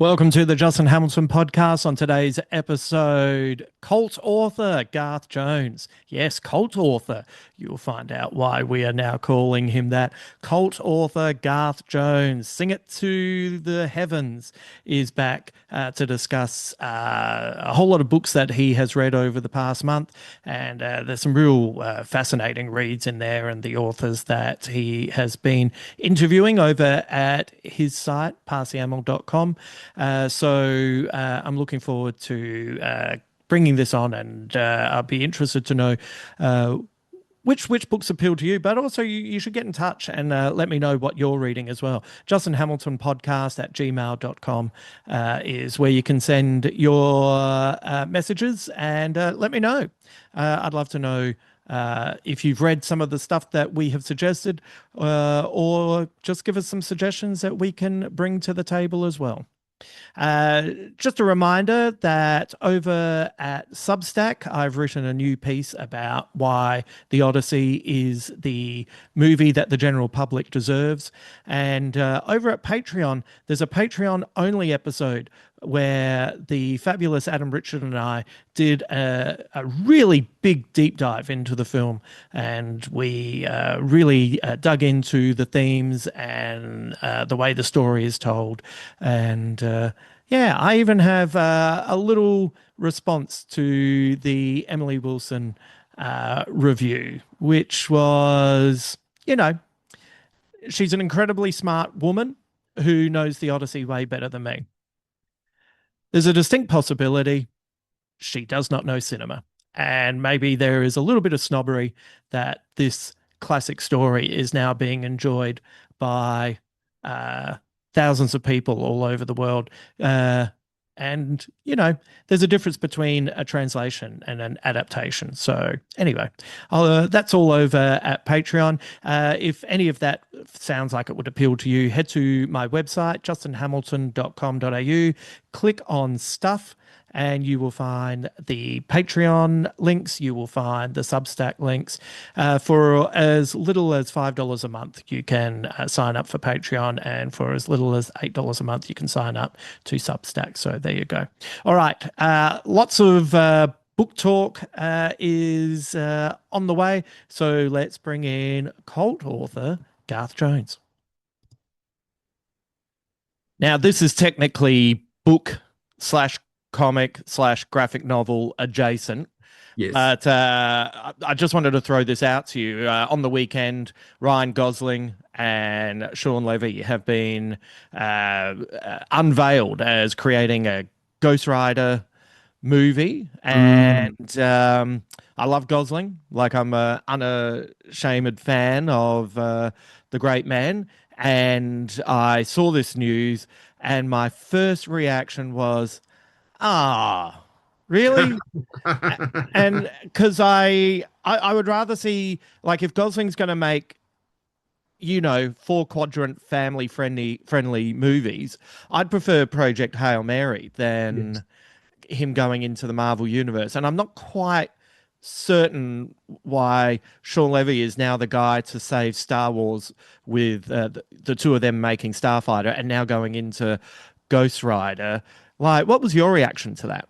Welcome to the Justin Hamilton podcast. On today's episode, cult author Garth Jones. Yes, cult author. You'll find out why we are now calling him that. Cult author Garth Jones. Sing It to the Heavens is back to discuss a whole lot of books that he has read over the past month. And there's some real fascinating reads in there, and the authors that he has been interviewing over at his site, parsiamel.com. I'm looking forward to bringing this on, and I'll be interested to know which books appeal to you, but also you should get in touch and let me know what you're reading as well. Justin Hamilton Podcast at gmail.com is where you can send your messages and let me know. I'd love to know if you've read some of the stuff that we have suggested, or just give us some suggestions that we can bring to the table as well. Just a reminder that over at Substack, I've written a new piece about why The Odyssey is the movie that the general public deserves. And over at Patreon, there's a Patreon-only episode where the fabulous Adam Richard and I did a really big deep dive into the film, and we really dug into the themes and the way the story is told. And yeah, I even have a little response to the Emily Wilson review, which was, she's an incredibly smart woman who knows the Odyssey way better than me. There's a distinct possibility she does not know cinema. And maybe there is a little bit of snobbery that this classic story is now being enjoyed by thousands of people all over the world. There's a difference between a translation and an adaptation. So anyway, that's all over at Patreon. If any of that sounds like it would appeal to you, head to my website, justinhamilton.com.au, click on Stuff, and you will find the Patreon links. You will find the Substack links. For as little as $5 a month, you can sign up for Patreon, and for as little as $8 a month, you can sign up to Substack. So there you go. All right. Lots of book talk is on the way. So let's bring in cult author Garth Jones. Now, this is technically book slash comic slash graphic novel adjacent. Yes. But I just wanted to throw this out to you. On the weekend, Ryan Gosling and Sean Levy have been unveiled as creating a Ghost Rider movie. And I love Gosling. Like, I'm an unashamed fan of the great man. And I saw this news, and my first reaction was, really? And because I would rather see, like, if Gosling's going to make, four quadrant family friendly movies, I'd prefer Project Hail Mary than him going into the Marvel universe. And I'm not quite certain why Sean Levy is now the guy to save Star Wars with the two of them making Starfighter and now going into Ghost Rider. Like, what was your reaction to that?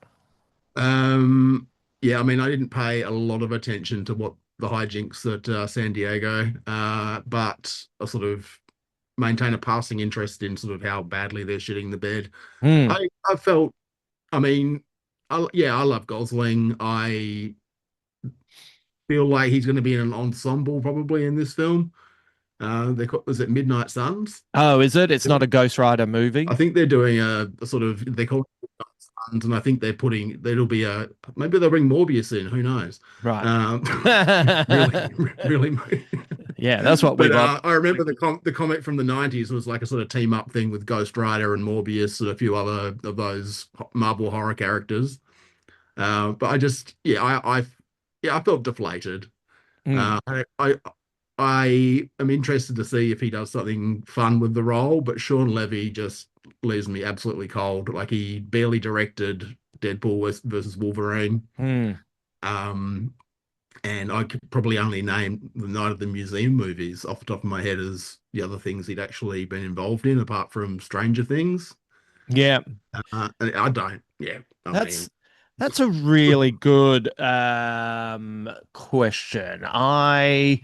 Yeah, I mean, I didn't pay a lot of attention to what the hijinks at San Diego, but I sort of maintain a passing interest in sort of how badly they're shitting the bed. Hmm. I felt, I mean, I love Gosling. I feel like he's going to be in an ensemble probably in this film. Was it Midnight Suns? Oh, is it? It's not a Ghost Rider movie? I think they're doing a sort of they call it Suns, and I think they're putting there'll be a maybe they'll bring Morbius in. Who knows? Right. Really, really. Yeah, that's what we But want. I remember the comic from the 90s was like a sort of team up thing with Ghost Rider and Morbius and a few other of those Marvel horror characters. But I just I felt deflated. Mm. Uh, I, I I am interested to see if he does something fun with the role, but Sean Levy just leaves me absolutely cold. Like, he barely directed Deadpool versus Wolverine. Mm. Um, and I could probably only name the Night of the Museum movies off the top of my head as the other things he'd actually been involved in, apart from Stranger Things. Yeah. I don't. Yeah, I mean, That's that's a really good question. I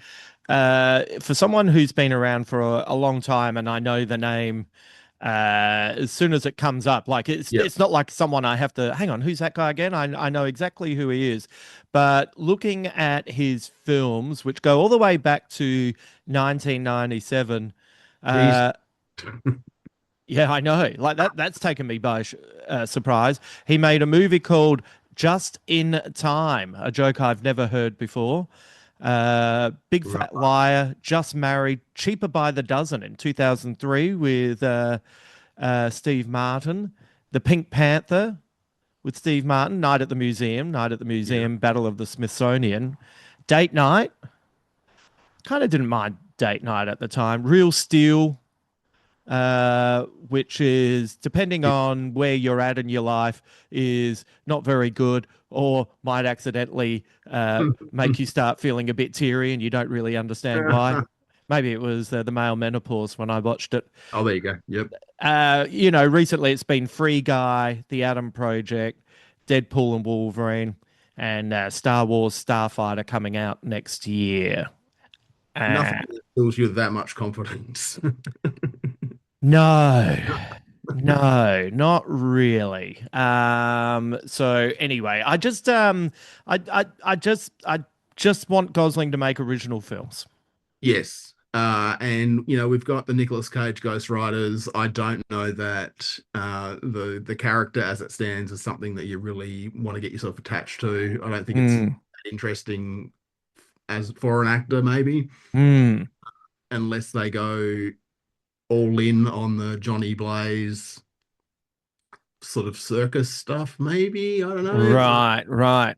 for someone who's been around for a long time and I know the name as soon as it comes up, like yeah, it's not like someone I have to hang on, who's that guy again? I know exactly who he is. But looking at his films, which go all the way back to 1997, he's uh yeah, I know. Like that's taken me by surprise. He made a movie called Just in Time, a joke I've never heard before. Big Fat right. Liar, Just Married, Cheaper by the Dozen in 2003 with Steve Martin. The Pink Panther with Steve Martin, Night at the Yeah. Museum, Battle of the Smithsonian. Date Night, kind of didn't mind Date Night at the time. Real Steel, which is depending on where you're at in your life, is not very good or might accidentally make you start feeling a bit teary and you don't really understand why. Maybe it was the male menopause when I watched it. Oh, there you go. Yep. Recently it's been Free Guy, The Atom Project, Deadpool and Wolverine, and Star Wars Starfighter coming out next year. Uh, Nothing that fills you with that much confidence. No, no, not really. So anyway, I just want Gosling to make original films. Yes. And we've got the Nicolas Cage Ghost Riders. I don't know that the character as it stands is something that you really want to get yourself attached to. I don't think it's Hmm. interesting as for an actor, maybe, Hmm. unless they go all in on the Johnny Blaze sort of circus stuff, maybe. I don't know. Right, right.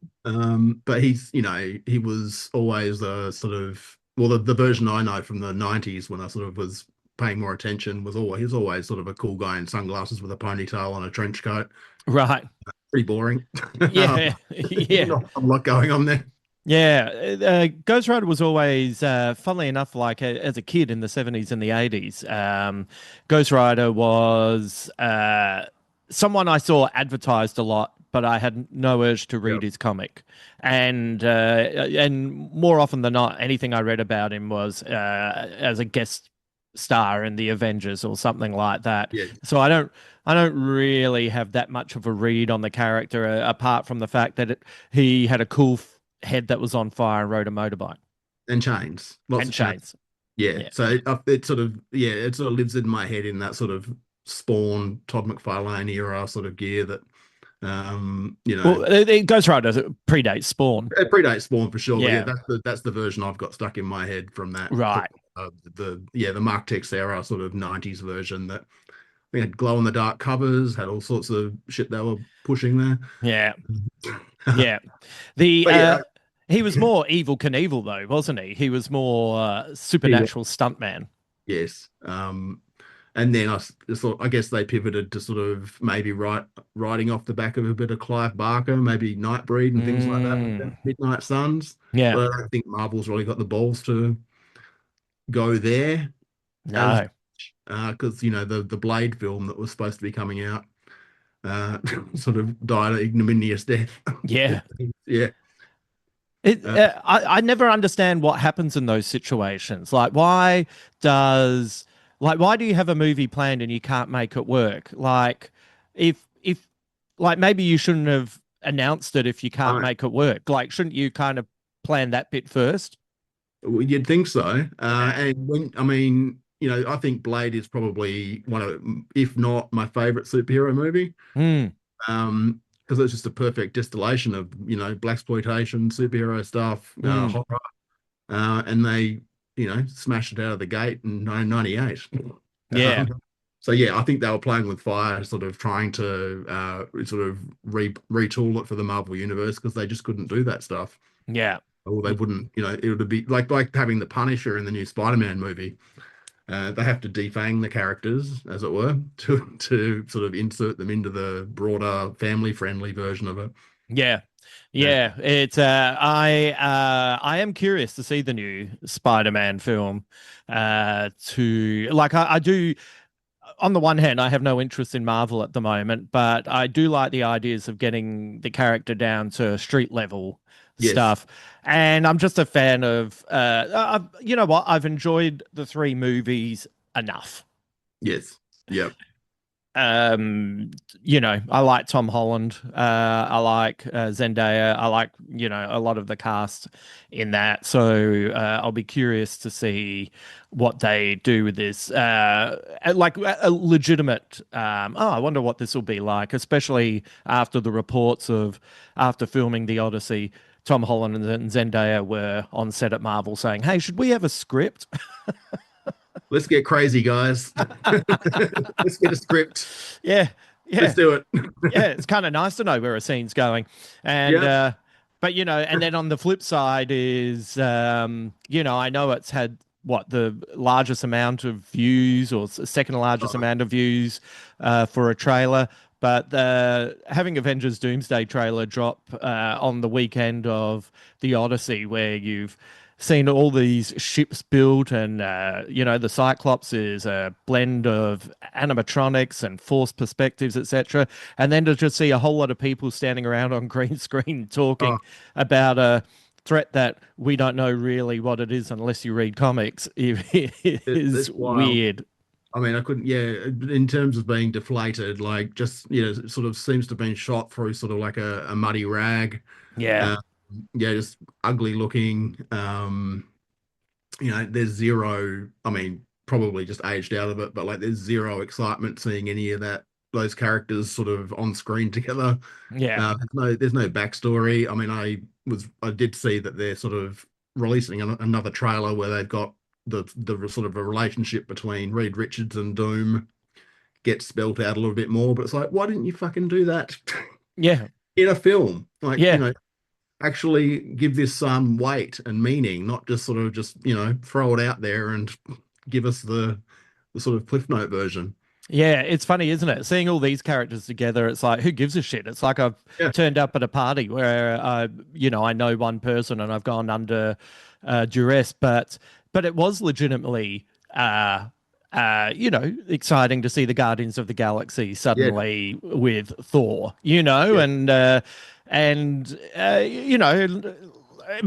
But he was always a sort of, well, the version I know from the 90s when I sort of was paying more attention he was always sort of a cool guy in sunglasses with a ponytail and a trench coat. Right. Pretty boring. Yeah, yeah. Not a lot going on there. Yeah, Ghost Rider was always, funnily enough, like as a kid in the 70s and the 80s, Ghost Rider was someone I saw advertised a lot, but I had no urge to Yeah. read his comic. And more often than not, anything I read about him was as a guest star in the Avengers or something like that. Yeah. So I don't really have that much of a read on the character, apart from the fact that he had a cool head that was on fire and rode a motorbike And chains. Lots and of chains. chains. Yeah. Yeah. So it sort of lives in my head in that sort of Spawn, Todd McFarlane era sort of gear that Well, Ghost Rider predates Spawn. it predates Spawn for sure, but yeah, Yeah. that's the version I've got stuck in my head from that. Right. The Mark Tex era sort of 90s version that we had glow in the dark covers, had all sorts of shit they were pushing there. Yeah. Yeah. The But yeah, he was more Evil Knievel though, wasn't he? He was more he was, supernatural stuntman. yes. And then I guess they pivoted to sort of maybe riding off the back of a bit of Clive Barker, maybe Nightbreed and things like that with Mm. the Midnight Suns. Yeah. But I don't think Marvel's really got the balls to go there as No. because the Blade film that was supposed to be coming out sort of died an ignominious death. Yeah. Yeah. Uh, I never understand what happens in those situations. Does why do you have a movie planned and you can't make it work? Like if like maybe you shouldn't have announced it if you can't I, make it work. Like shouldn't you kind of plan that bit first? you'd think so. Yeah. And when I mean, I think Blade is probably one of, if not my favorite superhero movie. Hmm. Because it's just a perfect distillation of blaxploitation, superhero stuff, Hmm. horror, and they smashed it out of the gate in 1998. Yeah. So yeah, I think they were playing with fire, sort of trying to sort of retool it for the Marvel universe because they just couldn't do that stuff, Yeah. or they wouldn't. It would be like having the Punisher in the new Spider-Man movie. They have to defang the characters, as it were, to sort of insert them into the broader family-friendly version of it. Yeah. Uh, Yeah, it's I am curious to see the new Spider-Man film. To like I do on the one hand, I have no interest in Marvel at the moment, but I do like the ideas of getting the character down to street level Yes, stuff. And I'm just a fan of, you know what? I've enjoyed the three movies enough. yes, yep. Um, you know, I like Tom Holland. I like Zendaya. I like, you know, a lot of the cast in that. So I'll be curious to see what they do with this. Like a legitimate. I wonder what this will be like, especially after the reports of after filming the Odyssey. Tom Holland and Zendaya were on set at Marvel saying, "Hey, should we have a script?" Let's get crazy, guys. Let's get a script. Yeah, Let's yeah. do it. Yeah, it's kind of nice to know where a scene's going. And Yep. but you know, and then on the flip side is you know, I know it's had what the largest amount of views or second largest Oh, amount of views for a trailer, but having Avengers Doomsday trailer drop on the weekend of the Odyssey, where you've seen all these ships built, and you know the Cyclops is a blend of animatronics and forced perspectives, etc. And then to just see a whole lot of people standing around on green screen oh, talking about a threat that we don't know really what it is unless you read comics is it's wild. weird. I mean, I couldn't, yeah, in terms of being deflated, like just, it sort of seems to have been shot through sort of like a muddy rag. Yeah, Uh, yeah, just ugly looking. There's zero, I mean, probably just aged out of it, but like there's zero excitement seeing any of those characters sort of on screen together. yeah, There's no backstory. I mean, I did see that they're sort of releasing another trailer where they've got the sort of a relationship between Reed Richards and Doom gets spelt out a little bit more, but it's like, why didn't you fucking do that yeah, in a film? Like, yeah. actually give this some weight and meaning, not just sort of just, throw it out there and give us the sort of Cliff Note version. Yeah, it's funny, isn't it? Seeing all these characters together, it's like, who gives a shit? It's like I've Yeah. turned up at a party where, you know, I know one person and I've gone under duress, but it was legitimately, you know, exciting to see the Guardians of the Galaxy Yeah. suddenly with Thor, you know, Yeah. and you know,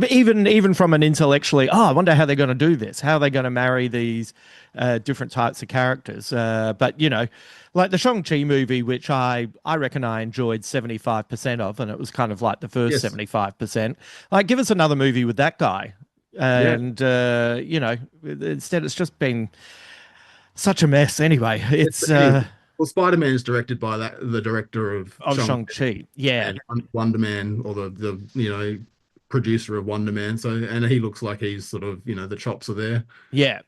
even from an intellectually, I wonder how they're going to do this. How are they going to marry these different types of characters? But you know, like the Shang-Chi movie, which I reckon I enjoyed 75% of, and it was kind of like the first Yes. 75%. Like, give us another movie with that guy. Yeah. And you know, instead it's just been such a mess. Anyway, it's It is. Well, Spider-Man is directed by the director of of Shang Shang-Chi. Yeah, and Wonder Man, or the producer of Wonder Man. So, and he looks like he's sort of, the chops are there. yeah,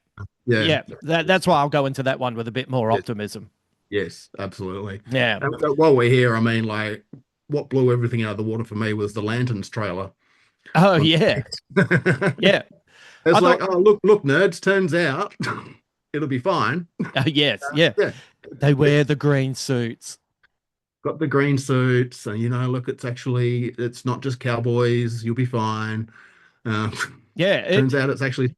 Yeah. yeah. That's why I'll go into that one with a bit more Yes. optimism. Yes, absolutely. Yeah. And while we're here, I mean, like, what blew everything out of the water for me was the Lanterns trailer. Oh yeah, yeah. I It's like, thought, oh, look, nerds, turns out it'll be fine. yes, yeah. Yeah, They wear the green suits. got the green suits, and look, it's not just cowboys. You'll be fine. Uh, Yeah, turns out it's actually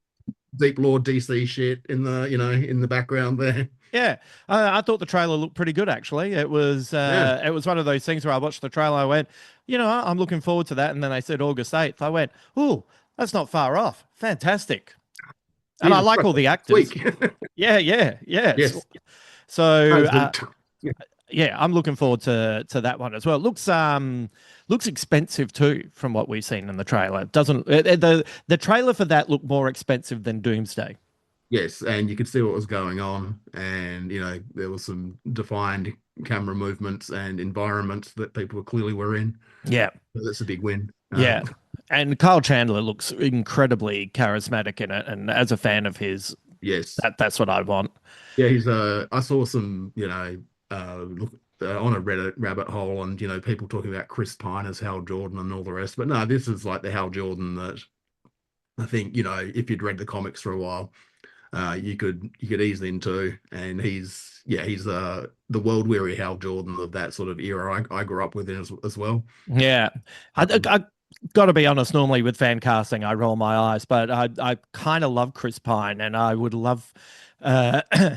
Deep Lord DC shit in the background there. yeah. I thought the trailer looked pretty good actually. Yeah, It was one of those things where I watched the trailer, I went, you know, I'm looking forward to that, and then they said August 8th. I went, oh, that's not far off. Fantastic. And I Jesus like Christ, all the next actors. week. Yeah, yeah, yeah. Yes, So that was the yeah, I'm looking forward to that one as well. It looks expensive too, from what we've seen in the trailer. It doesn't the trailer for that looked more expensive than Doomsday. yes, and you could see what was going on, and there was some defined camera movements and environments that people clearly were in. Yeah, So that's a big win. yeah. And Kyle Chandler looks incredibly charismatic in it, and as a fan of his, Yes, that's what I want. yeah, he's I saw some look on a Reddit rabbit hole, and people talking about Chris Pine as Hal Jordan and all the rest, but no, this is like the Hal Jordan that I think if you'd read the comics for a while, you could ease into, and he's the world weary Hal Jordan of that sort of era. I grew up with him as well. Yeah, Um, I got to be honest. Normally with fan casting, I roll my eyes, but I kind of love Chris Pine, and I would love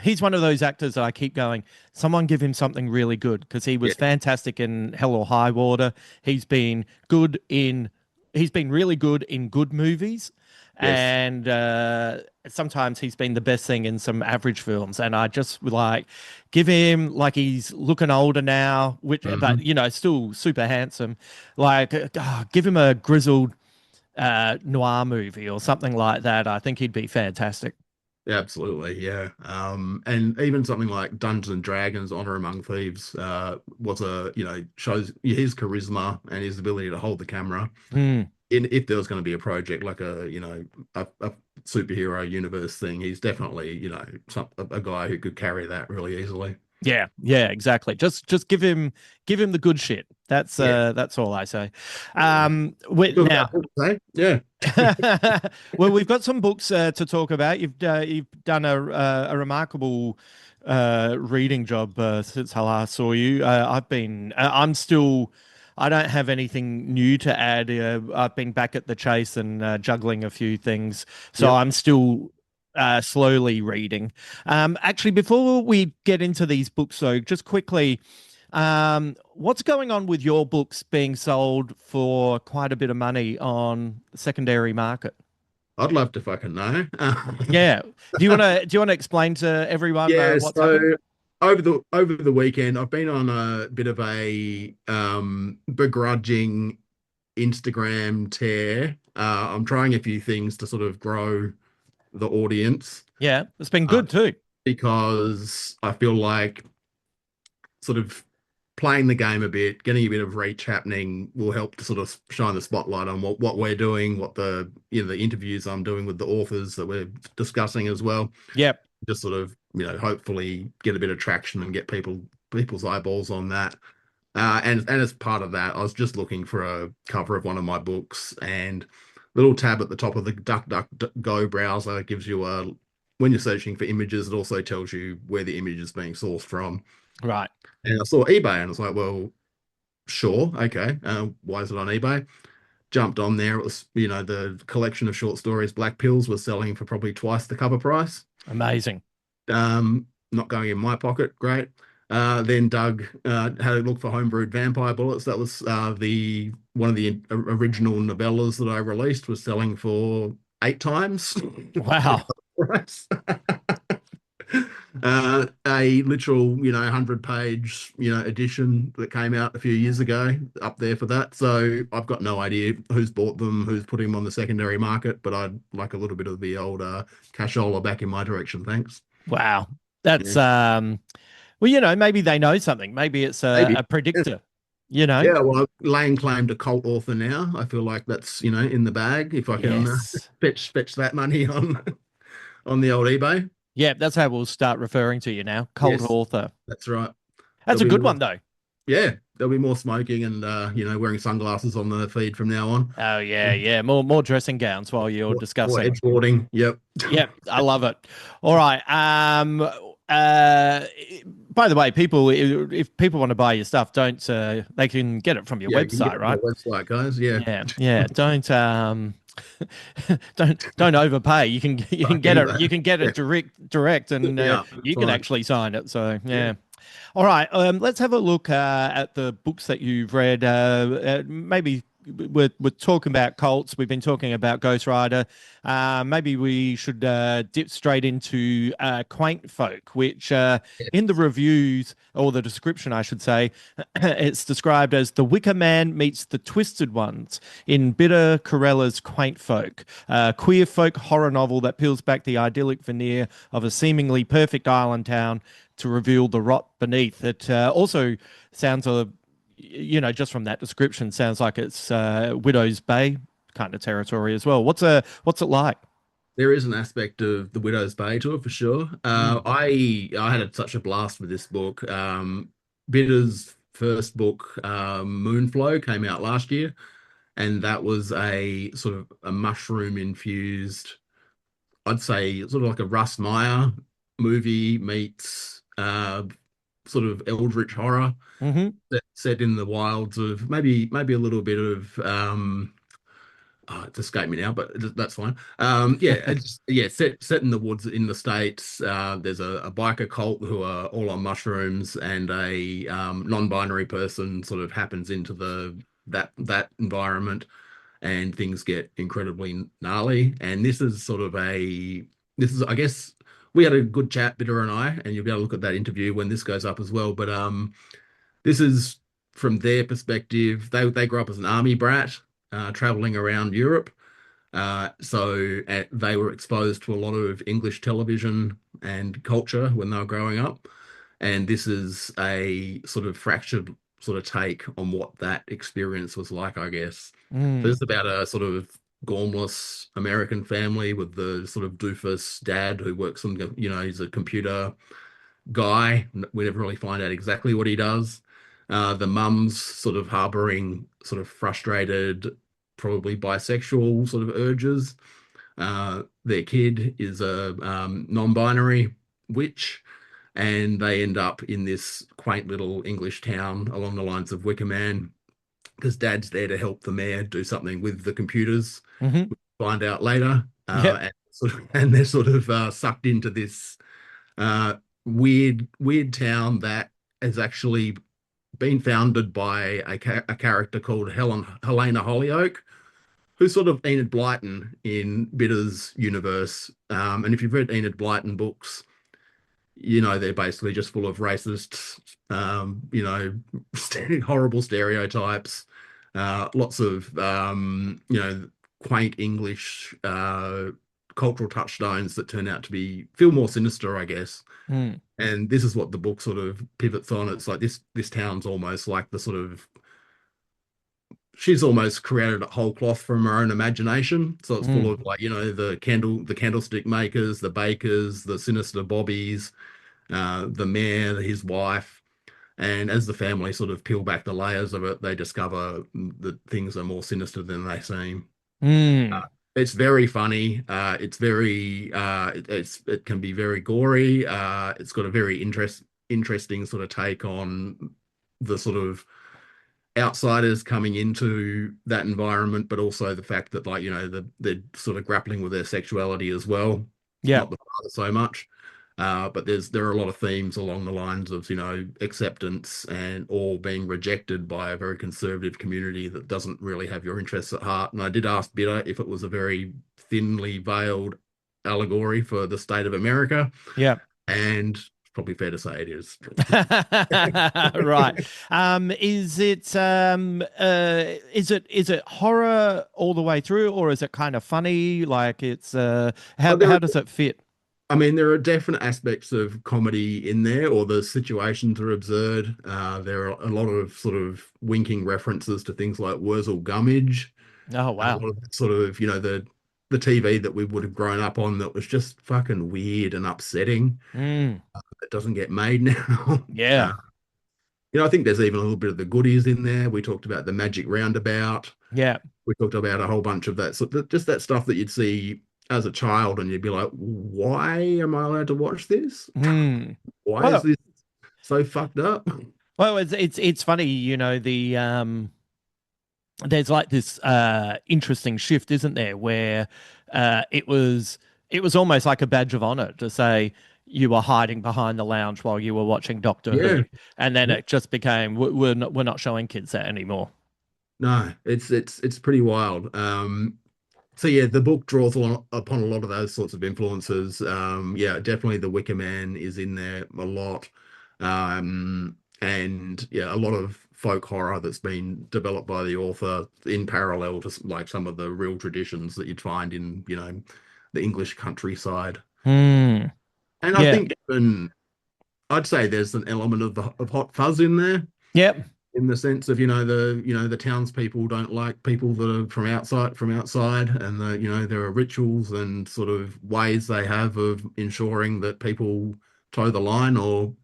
He's one of those actors that I keep going, someone give him something really good because he Yeah. was fantastic in Hell or High Water. He's been good in, he's been really good in good movies. Yes. And sometimes he's been the best thing in some average films. And I just like give him like he's looking older now, which, but Hmm. still super handsome. Like, give him a grizzled noir movie or something like that. I think he'd be fantastic. Yeah, absolutely. Yeah. And even something like Dungeons and Dragons: Honor Among Thieves was shows his charisma and his ability to hold the camera. Hmm. If there was going to be a project like a superhero universe thing, he's definitely a guy who could carry that really easily. Yeah, yeah, exactly. Just give him the good shit. Yeah. That's all I say. Yeah. Talk Now, about books, eh? Yeah. well, we've got some books to talk about. You've done a remarkable reading job since I last saw you. I'm still. I don't have anything new to add. I've been back at the chase and juggling a few things, so Yep. I'm still slowly reading. Actually, before we get into these books, though, just quickly, what's going on with your books being sold for quite a bit of money on the secondary market? I'd love to fucking know. Yeah. Do you want to explain to everyone Yeah, what's happening? so over the weekend, I've been on a bit of a begrudging Instagram tear. I'm trying a few things to sort of grow the audience Yeah, it's been uh, good too. because I feel like sort of playing the game a bit, getting a bit of reach happening will help to sort of shine the spotlight on what we're doing, what the interviews I'm doing with the authors that we're discussing as well. Yep. Just sort of hopefully get a bit of traction and get people's eyeballs on that. And as part of that, I was just looking for a cover of one of my books, and little tab at the top of the DuckDuckGo browser gives you a when you're searching for images, it also tells you where the image is being sourced from. Right. And I saw eBay, and I was like, well, sure, okay. Why is it on eBay? Jumped on there. It was, the collection of short stories, Black Pills, was selling for probably twice the cover price. Amazing. Not going in my pocket. Great. Then Doug had a look for homebrewed vampire bullets. That was the one of the original novellas that I released was selling for 8 times the Wow. price. A literal, 100-page, edition that came out a few years ago up there for that. So I've got no idea who's bought them, who's putting them on the secondary market, but I'd like a little bit of the old cashola back in my direction. Thanks. Wow. Yeah. That's well, maybe they know something. Maybe it's a, Maybe. a Yeah. predictor, you know? Yeah, well, laying claim to cult author now. I feel like that's, in the bag if I can Yes. fetch that money on the old eBay. Yeah, that's how we'll start referring to you now. Cult Yes, author. that's right. That's There'll a be good more, one though. yeah, there'll be more smoking and wearing sunglasses on the feed from now on. Oh yeah, yeah. More dressing gowns while you're More discussing. edgeboarding. Yep. Yep, I love it. All right. Uh by the way, people if people want to buy your stuff, don't they can get it from your Yeah, you can get website, it on my right? website, guys. Yeah. Yeah, yeah. Don't don't overpay. You can Fuck get it eBay. you can get Yeah. it direct and Yeah, you that's can right. actually sign it. So, Yeah. yeah. All right, let's have a look at the books that you've read. Maybe we're talking about cults. We've been talking about Ghost Rider. Maybe we should dip straight into Quaint Folk, which in the reviews or the description, I should say, it's described as the Wicker Man meets the Twisted Ones in bitter Karella's Quaint Folk, a queer folk horror novel that peels back the idyllic veneer of a seemingly perfect island town to reveal the rot beneath. It also sounds just from that description, sounds like it's Widow's Bay kind of territory as well. What's it like? There is an aspect of the Widow's Bay to it for sure. Mm. I had such a blast with this book. Bitter's first book, Moonflow, came out last year, and that was a sort of a mushroom infused, I'd say, sort of like a Russ Meyer movie meets sort of eldritch horror Hmm. set in the wilds of maybe a little bit of it's escaped me now, but that's fine. Yeah, yeah, set in the woods in the States. There's a biker cult who are all on mushrooms, and a non-binary person sort of happens into the that environment, and things get incredibly gnarly. And this is, I guess, we had a good chat, Bitter and I, and you'll be able to look at that interview when this goes up as well. But this is from their perspective. They grew up as an army brat, traveling around Europe. So they were exposed to a lot of English television and culture when they were growing up. And this is a sort of fractured sort of take on what that experience was like, I guess. So Mm. it's about a sort of gormless American family with the sort of doofus dad who works on, he's a computer guy. We never really find out exactly what he does. The mum's sort of harboring sort of frustrated, probably bisexual sort of urges. Their kid is a non-binary witch, and they end up in this quaint little English town along the lines of Wicker Man because Dad's there to help the mayor do something with the computers. Hmm. Find out later, Yep. and they're sort of sucked into this uh, weird town that has actually been founded by a character called Helena Hollyoak, who's sort of Enid Blyton in Bitter's universe. And if you've read Enid Blyton books, they're basically just full of racist, horrible stereotypes, lots of, quaint English cultural touchstones that turn out to feel more sinister, I guess. Mm. And this is what the book sort of pivots on. It's like this town's almost like the sort of she's almost created a whole cloth from her own imagination. So it's full of Mm. like, the candlestick makers, the bakers, the sinister bobbies, the mayor, his wife. And as the family sort of peel back the layers of it, they discover that things are more sinister than they seem. Uh, Mm. it's very funny. It can be very gory. It's got a very interesting sort of take on the sort of outsiders coming into that environment, but also the fact that like they're sort of grappling with their sexuality as well, Yeah. not the father so much. But there are a lot of themes along the lines of acceptance and all being rejected by a very conservative community that doesn't really have your interests at heart. And I did ask Bitter if it was a very thinly veiled allegory for the state of America, Yeah. and it's probably fair to say it is. Right. Is it horror all the way through, or is it kind of funny? Like it's Oh, how does it fit? I mean, there are definite aspects of comedy in there, or the situations are absurd. There are a lot of sort of winking references to things like Wurzel Gummidge, Oh and a wow. lot of sort of, the TV that we would have grown up on that was just fucking weird and upsetting. Mm. That doesn't get made now. Yeah. I think there's even a little bit of the goodies in there. We talked about the Magic Roundabout. Yeah. We talked about a whole bunch of that. So just that stuff that you'd see as a child, and you'd be like, why am I allowed to watch this? Mm. Why is Well, this so fucked up? it's funny, there's like this interesting shift, isn't there, where it was almost like a badge of honor to say you were hiding behind the lounge while you were watching Doctor Yeah. Who, and then it just became we're not showing kids that anymore. No, it's pretty wild. So yeah, the book draws upon a lot of those sorts of influences. Yeah, definitely the Wicker Man is in there a lot. And yeah, a lot of folk horror that's been developed by the author in parallel to like some of the real traditions that you'd find in, the English countryside. Hmm. And I Yeah. think even I'd say there's an element of hot fuzz in there, Yep. in the sense of the townspeople don't like people that are from outside, and there are rituals and sort of ways they have of ensuring that people toe the line or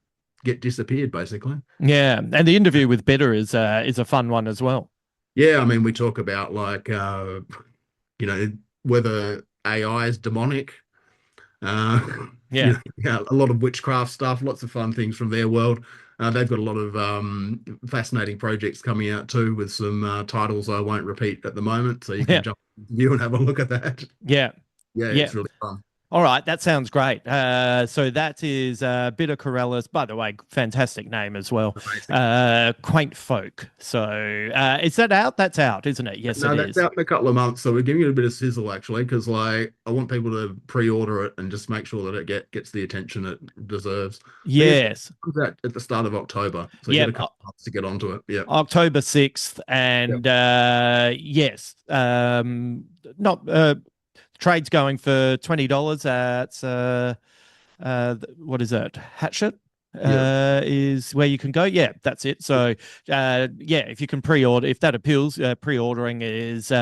get disappeared, basically. Yeah. And the interview with Bitter is a fun one as well. Yeah, I mean, we talk about like you know whether AI is demonic. Uh, Yeah. yeah, a lot of witchcraft stuff, lots of fun things from their world. They've got a lot of fascinating projects coming out too, with some titles I won't repeat at the moment, so you can Yeah. jump you and have a look at that. Yeah. Yeah, Yeah. it's really fun. All right, that sounds great. So that is bit of Karella's, by the way, fantastic name as well. Amazing. Quaint Folk. So is that out? That's out, isn't it? Yes, it No, that's is. out in a couple of months, so we're giving it a bit of sizzle actually, because like I want people to pre-order it and just make sure that it gets the attention it deserves. I think it Yes. comes out at the start of October, so you get a Yep. couple of months to get onto it. Yeah. October 6th. Yep. And yes, not trade's going for $20. It's what is it? Hatchet Yeah. is where you can go. Yeah, that's it. So, yeah, if you can pre-order, if that appeals, pre-ordering is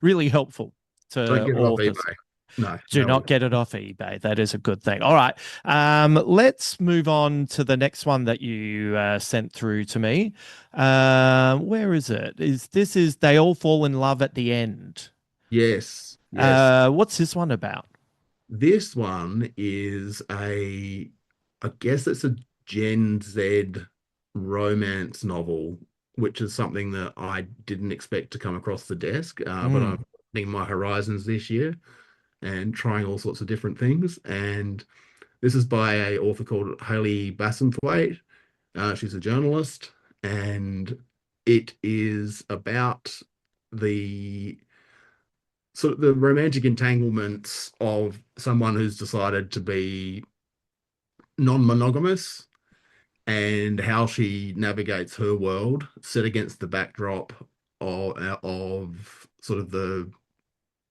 really helpful Don't to get it off authors. eBay. No, Do no. not get it off eBay. That is a good thing. All right. Let's move on to the next one that you sent through to me. Where is it? Is They All Fall in Love at the End? Yes, yes. What's this one about? This one is I guess it's a Gen Z romance novel, which is something that I didn't expect to come across the desk. But I'm Mm, opening my horizons this year and trying all sorts of different things. And this is by a author called Haili Blassingame. She's a journalist, and it is about the sort of the romantic entanglements of someone who's decided to be non-monogamous and how she navigates her world set against the backdrop of sort of the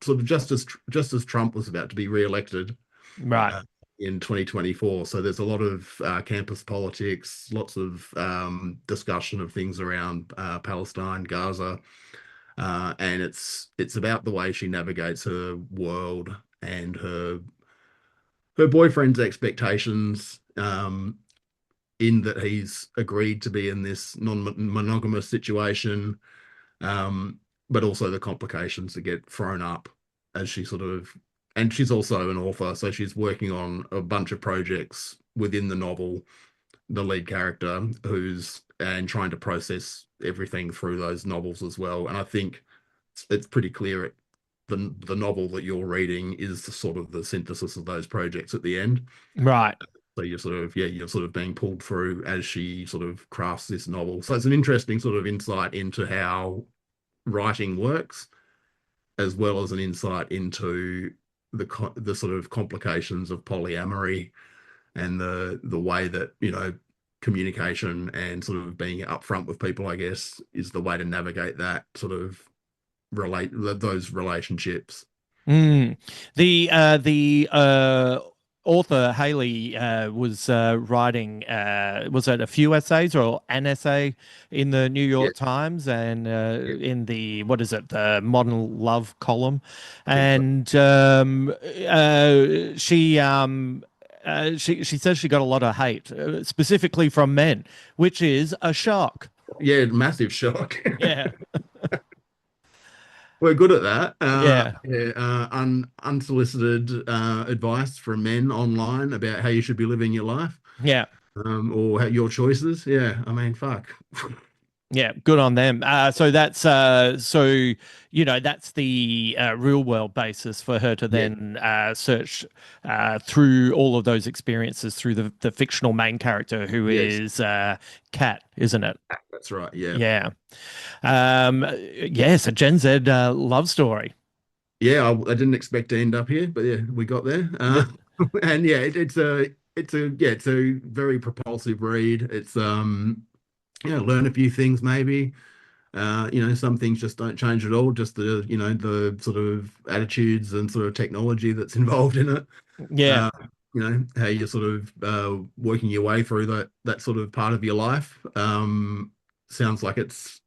sort of just as Trump was about to be re-elected right. uh, in 2024. So there's a lot of campus politics, lots of discussion of things around Palestine, Gaza, and it's about the way she navigates her world and her boyfriend's expectations, in that he's agreed to be in this non-monogamous situation, um, but also the complications that get thrown up as she sort of, and she's also an author, so she's working on a bunch of projects within the novel, the lead character, who's and trying to process everything through those novels as well. And I think it's pretty clear the novel that you're reading is the sort of the synthesis of those projects at the end. Right. So you're sort of, yeah, you're sort of being pulled through as she sort of crafts this novel. So it's an interesting sort of insight into how writing works, as well as an insight into the sort of complications of polyamory and the way that, communication and sort of being upfront with people, I guess, is the way to navigate that sort of relate those relationships. Mm. The author Haley was writing was it a few essays or an essay in the New Yeah, York Times and yeah, in the what is it, the Modern Love column, I think so. and she says she got a lot of hate, specifically from men, which is a shock. Yeah, massive shock. Yeah, We're good at that. yeah, Yeah, unsolicited advice from men online about how you should be living your life, yeah. or your choices. Yeah, I mean, fuck. Yeah, good on them. So that's that's the real world basis for her to Yeah, then search through all of those experiences through the fictional main character who yes, is Kat, isn't it? that's right. Yeah, Yeah. Yes, a Gen Z love story. yeah. I didn't expect to end up here, but yeah, we got there. And yeah, it's a very propulsive read. It's learn a few things maybe. Some things just don't change at all, just the sort of attitudes and sort of technology that's involved in it. Yeah, Uh, how you're sort of working your way through that sort of part of your life. Sounds like it's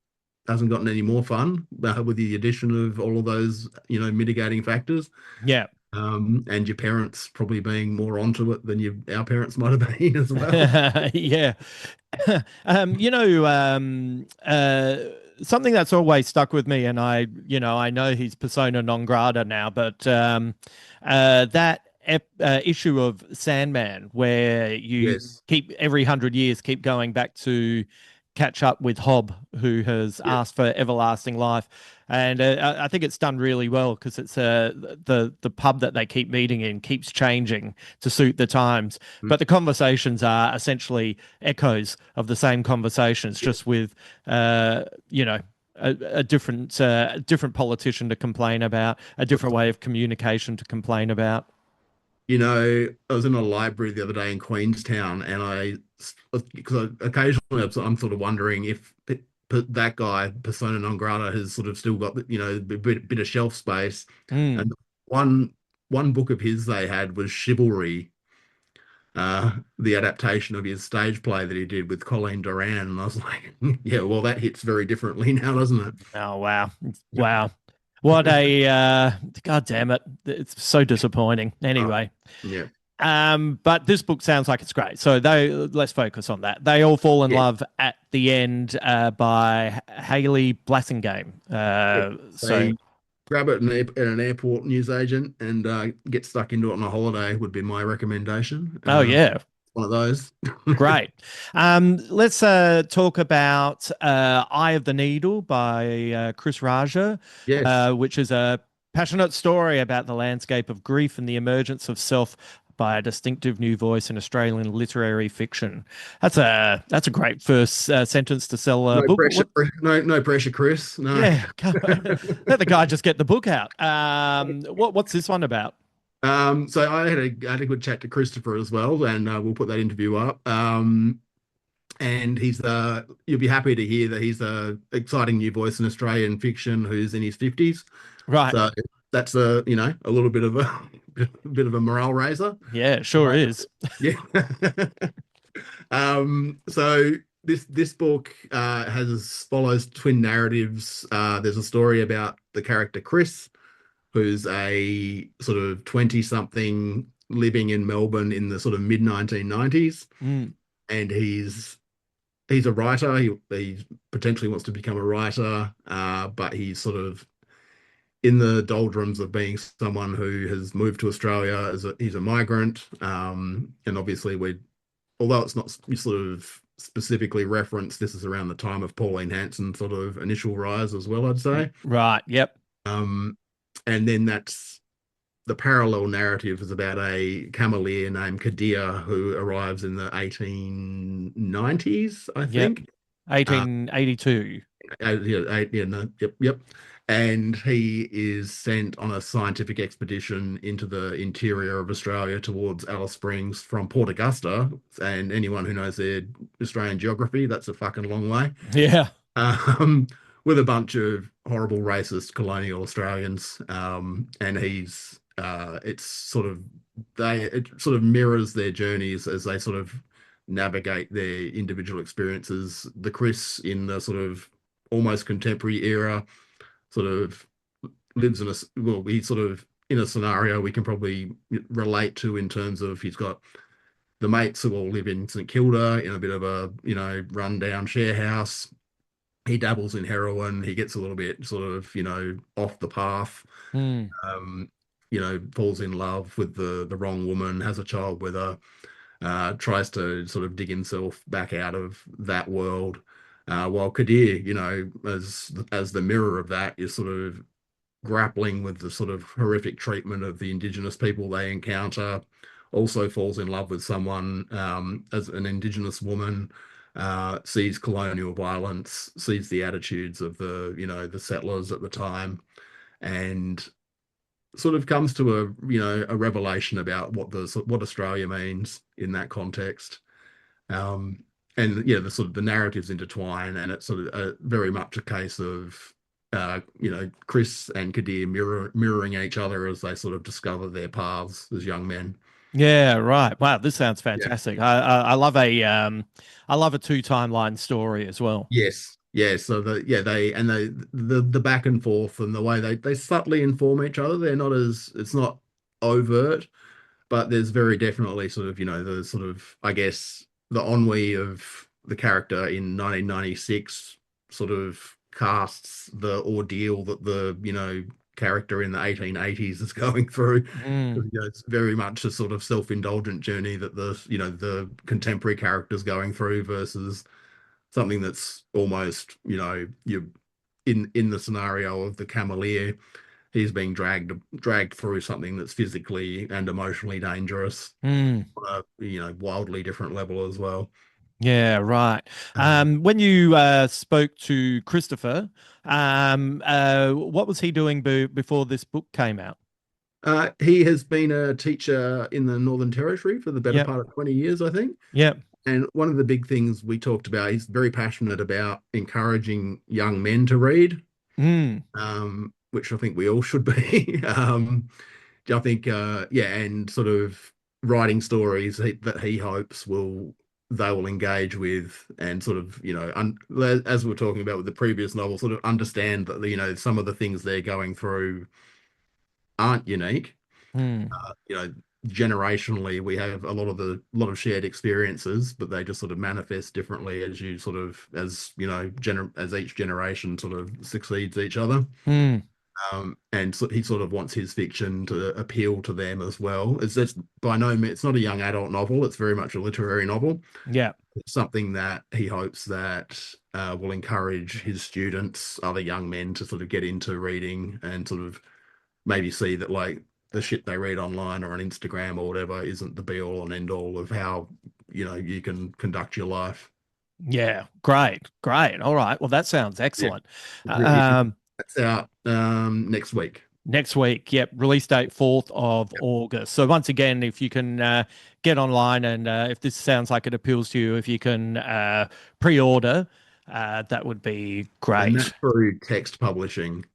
hasn't gotten any more fun with the addition of all of those, mitigating factors. yeah. And your parents probably being more onto it than our parents might have been as well. Yeah. Something that's always stuck with me, and I know he's persona non grata now, but that issue of Sandman, where you Yes. keep every 100 years keep going back to catch up with Hob, who has Yeah. asked for everlasting life. And I think it's done really well because it's the pub that they keep meeting in keeps changing to suit the times, Mm. but the conversations are essentially echoes of the same conversations, Yeah. just with you know a different politician to complain about, a different way of communication to complain about. I was in a library the other day in Queenstown, and because occasionally I'm sort of wondering if that guy, persona non grata, has sort of still got, a bit of shelf space. Mm. And one book of his they had was Chivalry, the adaptation of his stage play that he did with Colleen Doran. And I was like, yeah, well, that hits very differently now, doesn't Oh wow, it? wow, what a god damn it! It's so disappointing. Oh, Anyway, yeah. but this book sounds like it's great. So let's focus on that. They all fall in Yeah. love at the end by Haili Blassingame. Yeah. So They grab it at an airport newsagent and get stuck into it on a holiday would be my recommendation. oh yeah, One of those. great. Let's talk about Eye of the Needle by Chris Raja, Yes. which is a passionate story about the landscape of grief and the emergence of self by a distinctive new voice in Australian literary fiction. That's a great first sentence to sell a No book. pressure. No pressure, Chris. No. Yeah, let the guy just get the book out. What's this one about? So I had a good chat to Christopher as well, and we'll put that interview up. And you'll be happy to hear that he's a exciting new voice in Australian fiction who's in his 50s. Right. So that's a little bit of a bit of a morale raiser. Yeah, it sure is. Yeah. So this book has follows twin narratives. There's a story about the character Chris, who's a sort of 20 something living in Melbourne in the sort of mid 1990s, Mm, and he's a writer. He potentially wants to become a writer, but he's sort of in the doldrums of being someone who has moved to Australia he's a migrant. And obviously although it's not sort of specifically referenced, this is around the time of Pauline Hanson's sort of initial rise as well, I'd say. right. Yep. Um, and then that's the parallel narrative is about a cameleer named Kadir who arrives in the 1890s, I Yep. think. Uh, 1882. yeah, no, yep. And he is sent on a scientific expedition into the interior of Australia towards Alice Springs from Port Augusta. And anyone who knows their Australian geography, that's a fucking long way. Yeah. Um, with a bunch of horrible racist colonial Australians. And it sort of mirrors their journeys as they sort of navigate their individual experiences. The Chris in the sort of almost contemporary era sort of lives he's sort of in a scenario we can probably relate to in terms of he's got the mates who all live in St Kilda in a bit of a, rundown share house. He dabbles in heroin. He gets a little bit sort of, off the path. Mm. Um, falls in love with the wrong woman, has a child with her, tries to sort of dig himself back out of that world. While Kadir, as the mirror of that, is sort of grappling with the sort of horrific treatment of the indigenous people they encounter, also falls in love with someone as an indigenous woman, sees colonial violence, sees the attitudes of the settlers at the time, and sort of comes to a revelation about what Australia means in that context. Um, and yeah, the sort of the narratives intertwine, and it's sort of very much a case of Chris and Kadir mirroring each other as they sort of discover their paths as young men. Yeah, right. Wow, this sounds Yeah. fantastic. I love a two timeline story as well. Yes. Yeah. So the back and forth and the way they subtly inform each other. It's not overt, but there's very definitely sort of, the sort of, I guess, the ennui of the character in 1996 sort of casts the ordeal that the, character in the 1880s is going through. Mm. It's very much a sort of self-indulgent journey that the contemporary character's going through versus something that's almost, you're in the scenario of the Cameleer, he's being dragged through something that's physically and emotionally dangerous Mm. on a, wildly different level as well. Yeah, right. Um, When you spoke to Christopher, what was he doing before this book came out? he has been a teacher in the Northern Territory for the better Yep, part of 20 years, I think. yep. And one of the big things we talked about, he's very passionate about encouraging young men to read, Mm, which I think we all should be. I think, yeah, and sort of writing stories that he hopes they will engage with, and sort of, as we were talking about with the previous novel, sort of understand that, some of the things they're going through aren't unique. mm. You know, generationally, we have a lot of shared experiences, but they just sort of manifest differently as you sort of, as each generation sort of succeeds each other. Mm, And so he sort of wants his fiction to appeal to them as well. It's by no means, it's not a young adult novel. It's very much a literary novel. yeah, It's something that he hopes that will encourage his students, other young men, to sort of get into reading and sort of maybe see that, like, the shit they read online or on Instagram or whatever isn't the be all and end all of how, you can conduct your life. yeah. Great, great. All right. Well, that sounds Yeah, excellent. you should. Um, That's out next week. Next week, yep, release date 4th of August. So once again, if you can get online and if this sounds like it appeals to you, if you can pre-order, that would be And that's great. through text publishing.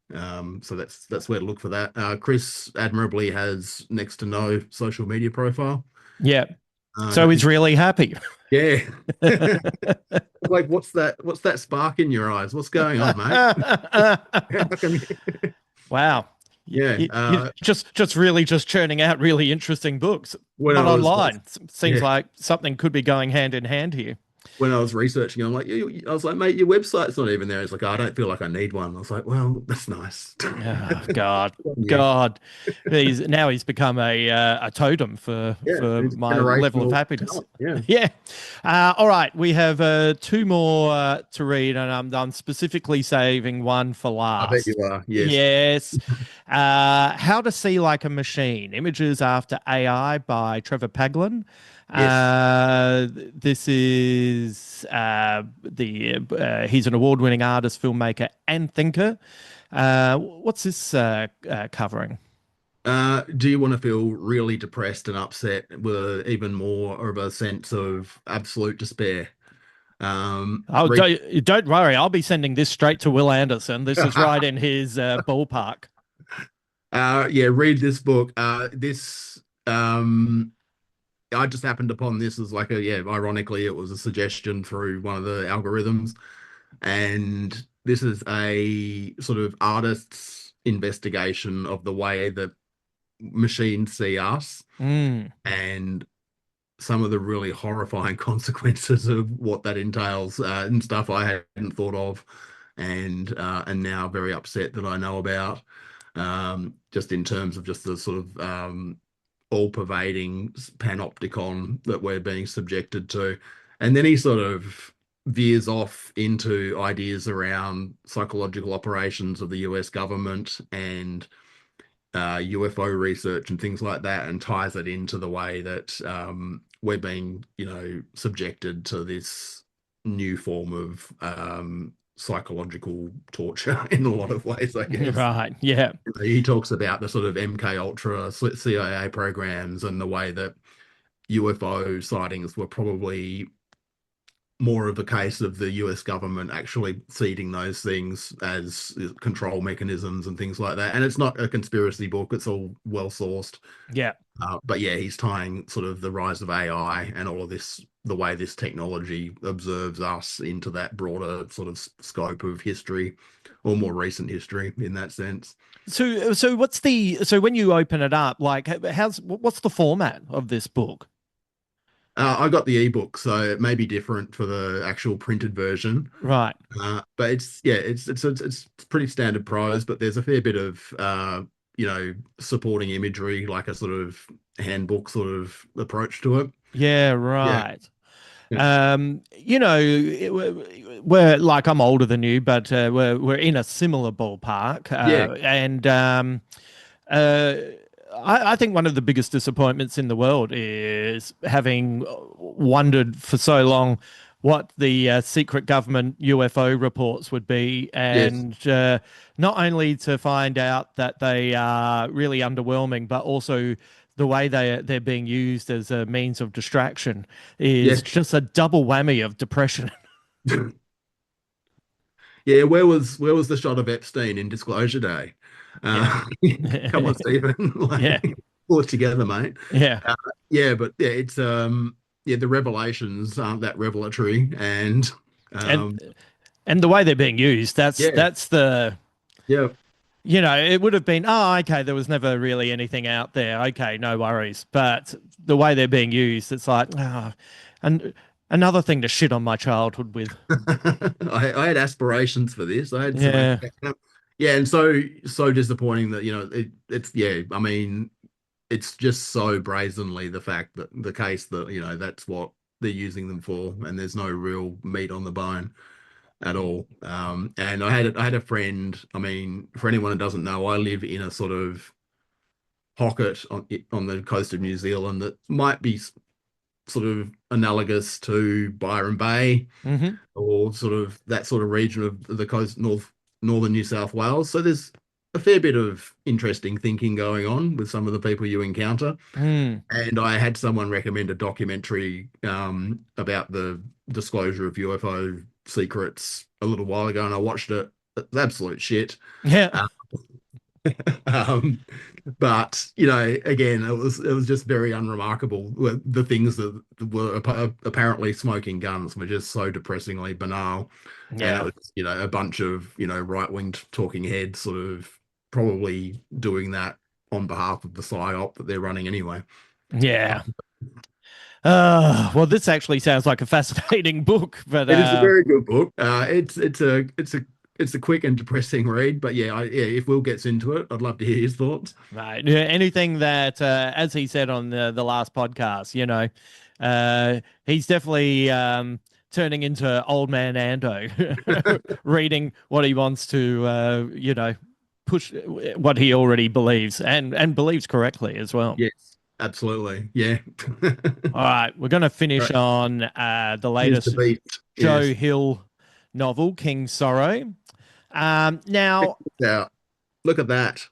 So that's where to look for that. Chris admirably has next to no social media profile. Yeah. I So don't he's think, really happy. yeah. Like, what's that spark in your eyes? What's going on, mate? How come Wow. yeah. You just really just churning out really interesting books, When but I was online. Seems yeah, like something could be going hand in hand here. when I was researching, I'm like, I was like, mate, your website's not even there. It's like, "Oh, I don't feel like I need one." I was like, well, that's nice. Oh God, Yeah. God, he's become a totem Yeah, for it's my level of generational happiness. talent. Yeah. Yeah. All right, we have two more to read, and I'm specifically saving one for I bet you last. are. Yes. Yes. How to See Like a Machine: Images After AI by Trevor Paglen. Yes. This is the he's an award-winning artist, filmmaker, and thinker. What's this covering? Do you want to feel really depressed and upset with even more of a sense of absolute despair? Oh, Read, don't worry. I'll be sending this straight to Will Anderson. This is right in his ballpark. yeah, read this book. I just happened upon this as like ironically, it was a suggestion through one of the algorithms, and this is a sort of artist's investigation of the way that machines see us Mm, and some of the really horrifying consequences of what that entails, and stuff I hadn't thought of, and now very upset that I know about. Just in terms of just the sort of all-pervading panopticon that we're being subjected to, and then he sort of veers off into ideas around psychological operations of the US government and UFO research and things like that, and ties it into the way that we're being, subjected to this new form of psychological torture in a lot of ways, I guess. right. Yeah. He talks about the sort of MK Ultra CIA programs and the way that UFO sightings were probably more of a case of the US government actually seeding those things as control mechanisms and things like that. And it's not a conspiracy book, it's all well sourced. Yeah. But yeah, he's tying sort of the rise of AI and all of this, the way this technology observes us, into that broader sort of scope of history, or more recent history in that sense. So so when you open it up, like what's the format of this book? I got the ebook, so it may be different for the actual printed version. Right. But it's pretty standard prose, but there's a fair bit of supporting imagery, like a sort of handbook sort of approach to it. Yeah, Yeah. right. we're like I'm older than you, but we're in a similar ballpark, Yeah. and uh, I think one of the biggest disappointments in the world is having wondered for so long what the secret government UFO reports would be, Yes. and not only to find out that they are really underwhelming, but also the way they're being used as a means of distraction is Yeah. just a double whammy of depression. Yeah. Where was the shot of Epstein in Disclosure Day? Yeah. Uh, come on, Stephen. Yeah. Like, pull it together, mate. Yeah. Uh, yeah, but yeah, it's yeah, the revelations aren't that revelatory, and And um, and the way they're being used, that's yeah, that's the yeah. it would have been, oh, okay, there was never really anything out there. Okay, no worries. But the way they're being used, it's like, and another thing to shit on my childhood with. I had aspirations for this. I had some, Yeah. yeah, and so disappointing that it's yeah. I mean, it's just so brazenly the fact that the case that that's what they're using them for, and there's no real meat on the bone at all. And I had a friend. I mean, for anyone who doesn't know, I live in a sort of pocket on the coast of New Zealand that might be sort of analogous to Byron Bay Hmm. or sort of that sort of region of the coast, northern New South Wales. So there's a fair bit of interesting thinking going on with some of the people you encounter. Mm. And I had someone recommend a documentary about the disclosure of UFO secrets a little while ago, and I watched it. It's absolute shit. Yeah. Uh, um, but again, it was just very unremarkable. The things that were apparently smoking guns were just so depressingly banal, and it Yeah. was a bunch of right-winged talking heads sort of probably doing that on behalf of the psyop that they're running anyway. Yeah. Well, this actually sounds like a fascinating book, but It is a very good book. It's a quick and depressing read, but yeah, if Will gets into it, I'd love to hear his thoughts. right. Yeah, anything that, as he said on the last podcast, he's definitely turning into old man Ando, reading what he wants to, push what he already believes and believes correctly as well. Yes, absolutely. Yeah. All right, we're going to finish Right. on the Here's the latest beast. Joe Yes. Hill novel, King's Sorrow. Check Now, this out. Look at that.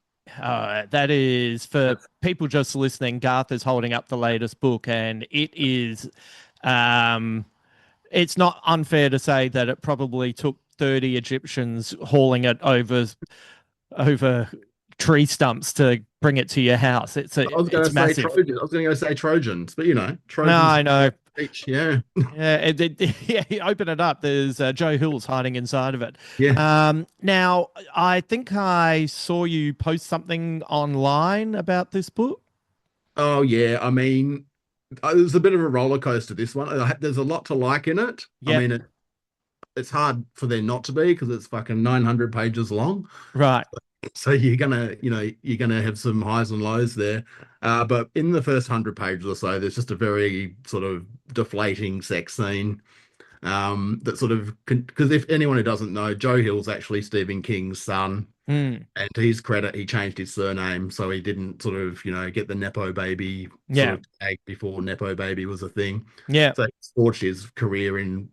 that is for people just listening. Garth is holding up the latest book, and um, it's not unfair to say that it probably took 30 Egyptians hauling it over tree stumps to bring it to your house. I was going It's to say massive. Trojans. I was going to go say Trojans, but No, Trojans I know. each. Yeah. Yeah, yeah. Open it up. There's Joe Hill's hiding inside of it. Yeah. Now, I think I saw you post something online about this book. Oh yeah. I mean, it was a bit of a roller coaster, this one. There's a lot to like in it. I Yep. mean, it's hard for there not to be because it's fucking 900 pages long. Right. So you're gonna have some highs and lows there. But in the first 100 pages or so, there's just a very sort of deflating sex scene. That sort of because if anyone who doesn't know, Joe Hill's actually Stephen King's son, Mm. and to his credit, he changed his surname so he didn't sort of get the Nepo baby sort Yeah. of tag before Nepo baby was a thing. Yeah. So he forged his career in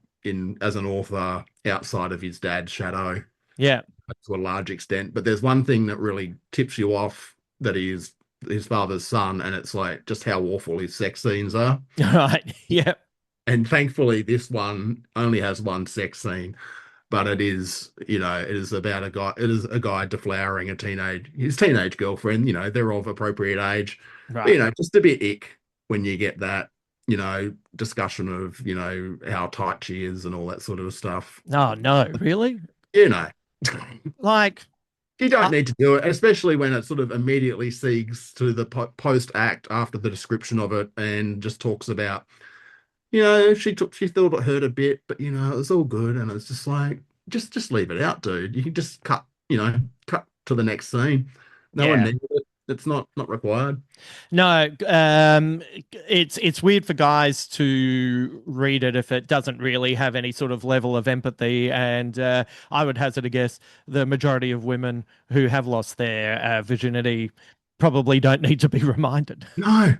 as an author outside of his dad's shadow Yeah. to a large extent. But there's one thing that really tips you off that he is his father's son, and it's like just how awful his sex scenes are. Right. Yeah. And thankfully, this one only has one sex scene, but it is about a guy. It is a guy deflowering his teenage girlfriend. They're of appropriate age, but, Right. just a bit ick when you get that, discussion of, how tight she is and all that sort of stuff. Oh no, really? You know, Like, you don't uh, need to do it, especially when it sort of immediately segues to the post act after the description of it and just talks about, she thought it hurt a bit, but it was all good. And it's just like, just leave it out, dude. You can just cut to the next scene. No one yeah. needed it. It's not required. No, it's weird for guys to read it if it doesn't really have any sort of level of empathy, and I would hazard a guess the majority of women who have lost their virginity probably don't need to be reminded. No,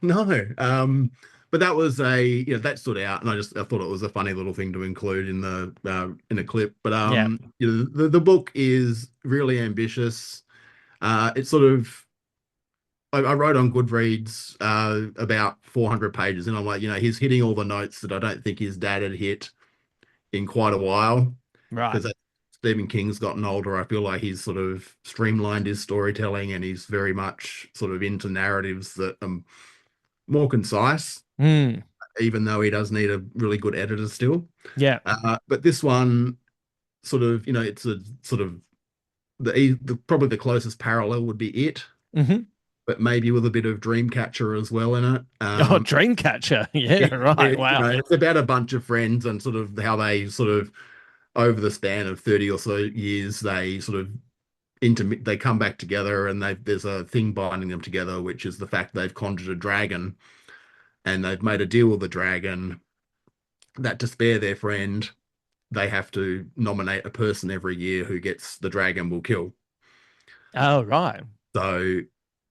no. But that was that stood out, and I thought it was a funny little thing to include in a clip. But Yeah, the book is really ambitious. It's sort of I wrote on Goodreads about 400 pages, and I'm like, he's hitting all the notes that I don't think his dad had hit in quite a while. right. Because Stephen King's gotten older, I feel like he's sort of streamlined his storytelling, and he's very much sort of into narratives that are more concise, Mm, even though he does need a really good editor still. yeah. But this one, sort of, it's a sort of probably the closest parallel would be it, Hmm. but maybe with a bit of Dreamcatcher as well in it. Oh, Dreamcatcher. Yeah, right. Wow. It's about a bunch of friends and sort of how they sort of over the span of 30 or so years, they sort of they come back together, and there's a thing binding them together, which is the fact they've conjured a dragon, and they've made a deal with the dragon that to spare their friend, they have to nominate a person every year who gets the dragon will kill. Oh, right. So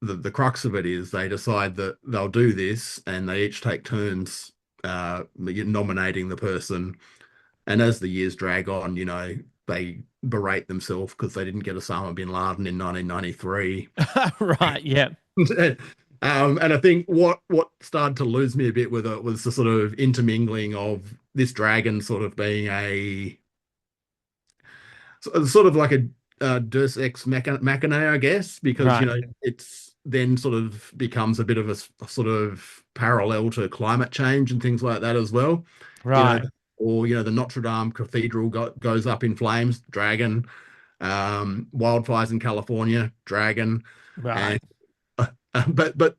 the crux of it is they decide that they'll do this, and they each take turns nominating the person. And as the years drag on, they berate themselves because they didn't get Osama bin Laden in 1993. Right. Yeah. And I think what started to lose me a bit with it was the sort of intermingling of this dragon sort of being a sort of like a Deus Ex Machina, I guess, because Right. it's then sort of becomes a bit of a sort of parallel to climate change and things like that as well. You know, Right. or the Notre Dame Cathedral goes up in flames, dragon. Wildfires in California, dragon. Right. And but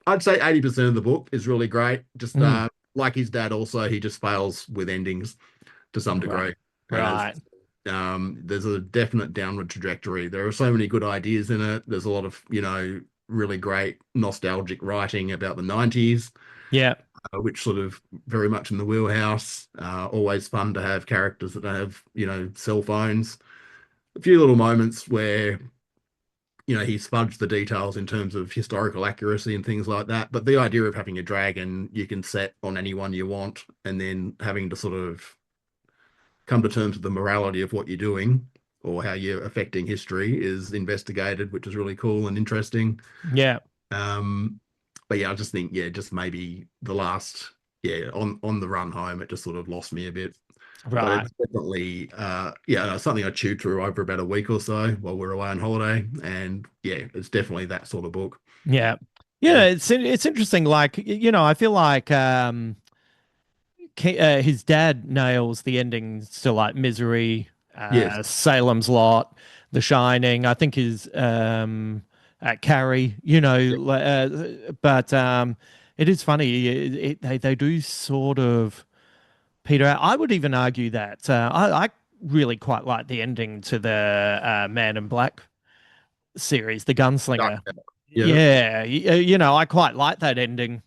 I'd say 80% of the book is really great. Just Mm, like his dad, also he just fails with endings to some right. degree, and Right. there's a definite downward trajectory. There are so many good ideas in it. There's a lot of really great nostalgic writing about the 90s, Yeah. which sort of very much in the wheelhouse. Always fun to have characters that don't have cell phones. A few little moments where he's fudged the details in terms of historical accuracy and things like that. But the idea of having a dragon you can set on anyone you want, and then having to sort of come to terms with the morality of what you're doing or how you're affecting history is investigated, which is really cool and interesting. Yeah. Um, but yeah, I just think, just maybe the last, on the run home, it just sort of lost me a bit. But Right. it's definitely, something I chewed through over about a week or so while we were away on holiday. And yeah, it's definitely that sort of book. Yeah. Yeah, Yeah. it's interesting. Like, I feel like his dad nails the endings to like Misery, Yes. Salem's Lot, The Shining. I think his Carrie, but it is funny. They do sort of peter out. I would even argue that I really quite like the ending to the Man in Black series, The Yeah. Gunslinger. Yeah. Yeah, I quite like that ending,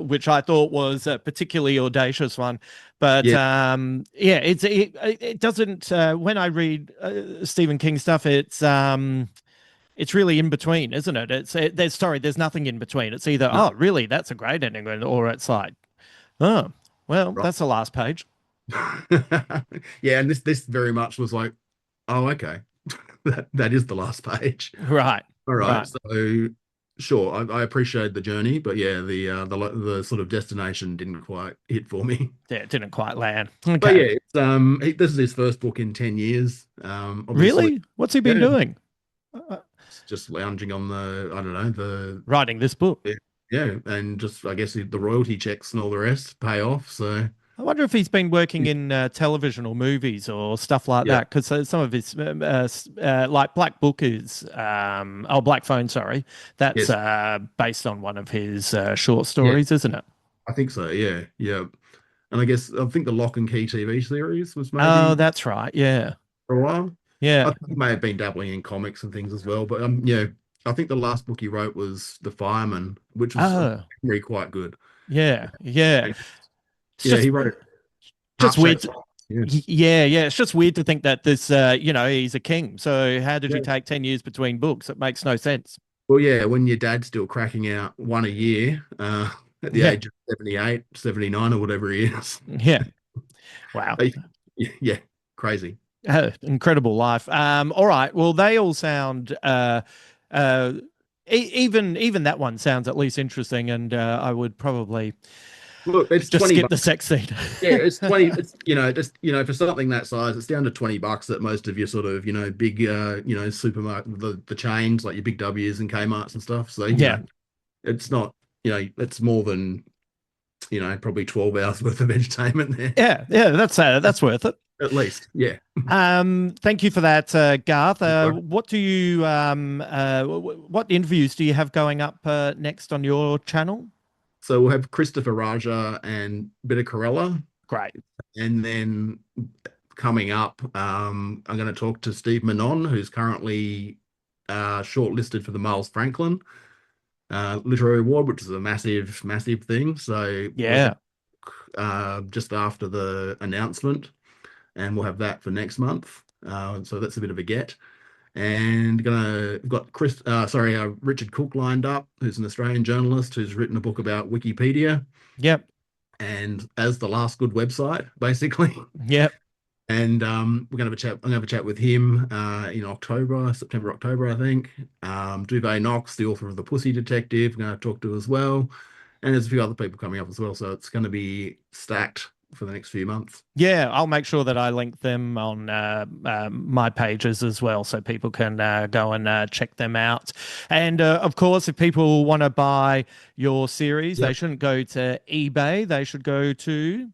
which I thought was a particularly audacious one. But Yeah. yeah, it doesn't. When I read Stephen King stuff, it's really in between, isn't it? There's nothing in between. It's either No. oh really that's a great ending, or it's like oh well Right. that's the last page. Yeah, and this very much was like, oh, okay. That is the last page. Right, All right. right. So sure, I appreciate the journey, but yeah, the sort of destination didn't quite hit for me. Yeah, it didn't quite land. But Okay, yeah, this is his first book in 10 years. Obviously, really? What's he been yeah, doing? it's just lounging on the, I don't know, Writing this book. yeah, yeah, and just I guess the royalty checks and all the rest pay off. So I wonder if he's been working in television or movies or stuff like yeah, that, because some of his, like Black Book is, Black Phone, sorry, that's yes, based on one of his short yeah, stories, isn't it? I think so. Yeah, yeah, and I think the Lock and Key TV series was Oh, maybe that's right. Yeah. for a while. Yeah. I think he may have been dabbling in comics and things as well. But yeah, I think the last book he wrote was The Fireman, which was Oh, really quite good. yeah. Yeah. It's Yeah, just he wrote just weird. heart-shaped. Yes. Yeah, yeah. It's just weird to think that this, he's a king. So how did you Yeah. take 10 years between books? It makes no sense. Well, yeah, when your dad's still cracking out one a year, at the Yeah. age of 78, 79, or whatever he is. Yeah. Wow. Like, yeah, crazy. Incredible life. All right. Well, they all sound, uh, even that one sounds at least interesting. And I would probably Look, it's just 20 skip the bucks. sex scene. Yeah, it's 20. It's, just, for something that size, it's down to 20 bucks at most of your sort of, big, supermarket, the chains like your Big W's and Kmart's and stuff. So, Yeah. it's not, it's more than, probably 12 hours worth of entertainment there, Yeah. Yeah. That's worth it. at least. Yeah. Thank you for that, Garth. Right. What do you what interviews do you have going up next on your channel? So we'll have Christopher Raja and a bit of Karella. Great. And then coming up, I'm going to talk to Steve Manon, who's currently shortlisted for the Miles Franklin Literary Award, which is a massive, massive thing. So we'll Yeah. just after the announcement, and we'll have that for next month. So that's a bit of a get. And we've got Richard Cook lined up, who's an Australian journalist who's written a book about Wikipedia Yep. and as the last good website, basically. Yep. And we're gonna have a chat. I'm gonna have a chat with him in September, October, I think. Duvet Knox, the author of The Pussy Detective, I'm gonna talk to as well. And there's a few other people coming up as well. So it's gonna be stacked for the next few months. Yeah, I'll make sure that I link them on my pages as well, so people can go and check them out. And of course, if people want to buy your series, they Yep. shouldn't go to eBay. They should go to.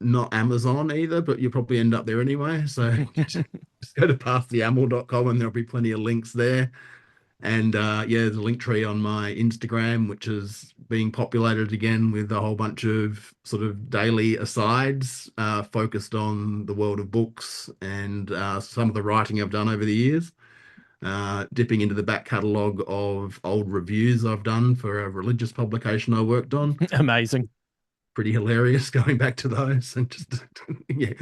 Not Amazon either, but you'll probably end up there anyway. So just go to pasttheamel.com and there'll be plenty of links there. And yeah, there's a link tree on my Instagram, which is being populated again with a whole bunch of sort of daily asides focused on the world of books and some of the writing I've done over the years. Dipping into the back catalogue of old reviews I've done for a religious publication I worked on. Amazing. Pretty hilarious going back to those and just yeah,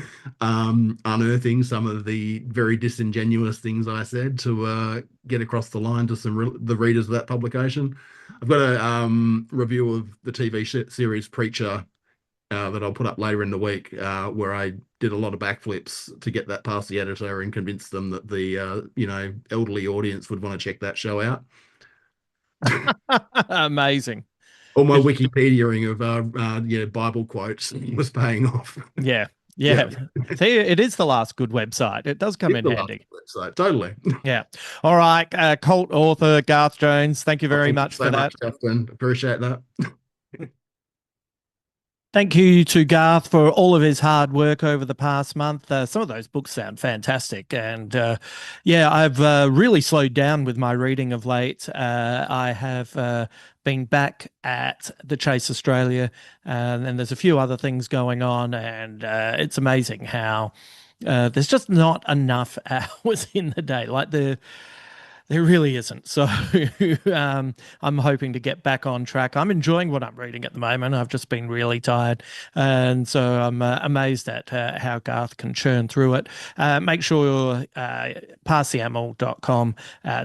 unearthing some of the very disingenuous things I said to get across the line to the readers of that publication. I've got a review of the TV series Preacher that I'll put up later in the week, where I did a lot of backflips to get that past the editor and convince them that the elderly audience would want to check that show out. Amazing. All my Wikipediaing of Bible quotes was paying off. Yeah. Yeah, Yeah. See, it is the last good website. It does come it's in the last handy. website, totally. Yeah. All right. Cult author Garth Jones, thank you very Thank you much so for that. much, Justin. Appreciate that. Thank you to Garth for all of his hard work over the past month. Some of those books sound fantastic. And yeah, I've really slowed down with my reading of late. I have been back at the Chase Australia, and there's a few other things going on. And it's amazing how there's just not enough hours in the day. There really isn't. So I'm hoping to get back on track. I'm enjoying what I'm reading at the moment. I've just been really tired. And so I'm amazed at how Garth can churn through it. Make sure passtheamel.com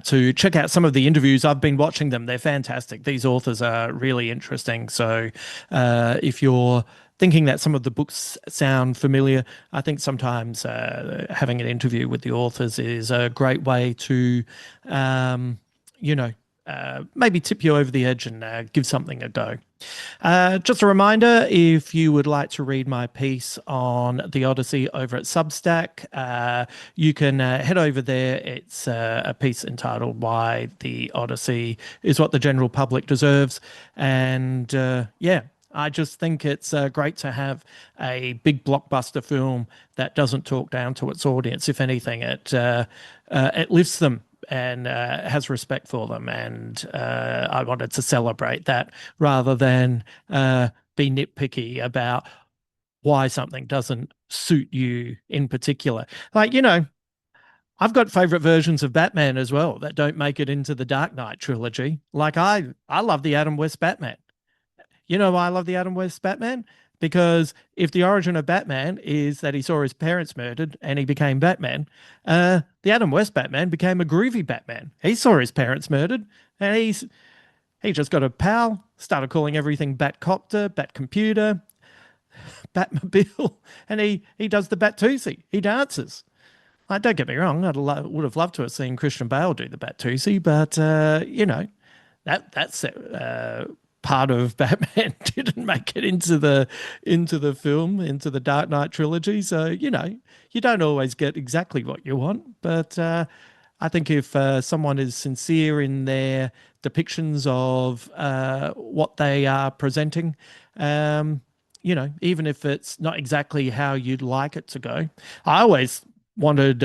to check out some of the interviews. I've been watching them. They're fantastic. These authors are really interesting. So if you're thinking that some of the books sound familiar, I think sometimes having an interview with the authors is a great way to, maybe tip you over the edge and give something a go. Just a reminder, if you would like to read my piece on the Odyssey over at Substack, you can head over there. It's a piece entitled Why the Odyssey is What the General Public Deserves. And yeah, I just think it's great to have a big blockbuster film that doesn't talk down to its audience. If anything, it lifts them and has respect for them. And I wanted to celebrate that rather than be nitpicky about why something doesn't suit you in particular. Like, I've got favorite versions of Batman as well that don't make it into the Dark Knight trilogy. Like I love the Adam West Batman. You know why I love the Adam West Batman? Because if the origin of Batman is that he saw his parents murdered and he became Batman, the Adam West Batman became a groovy Batman. He saw his parents murdered and he just got a pal, started calling everything Batcopter, Batcomputer, Batmobile, and he does the Bat-Toosie. He dances. Like, don't get me wrong, would have loved to have seen Christian Bale do the Bat-Toosie, but that's part of Batman didn't make it into the film, into the Dark Knight trilogy. So you don't always get exactly what you want, but I think if someone is sincere in their depictions of what they are presenting, even if it's not exactly how you'd like it to go. I always wanted,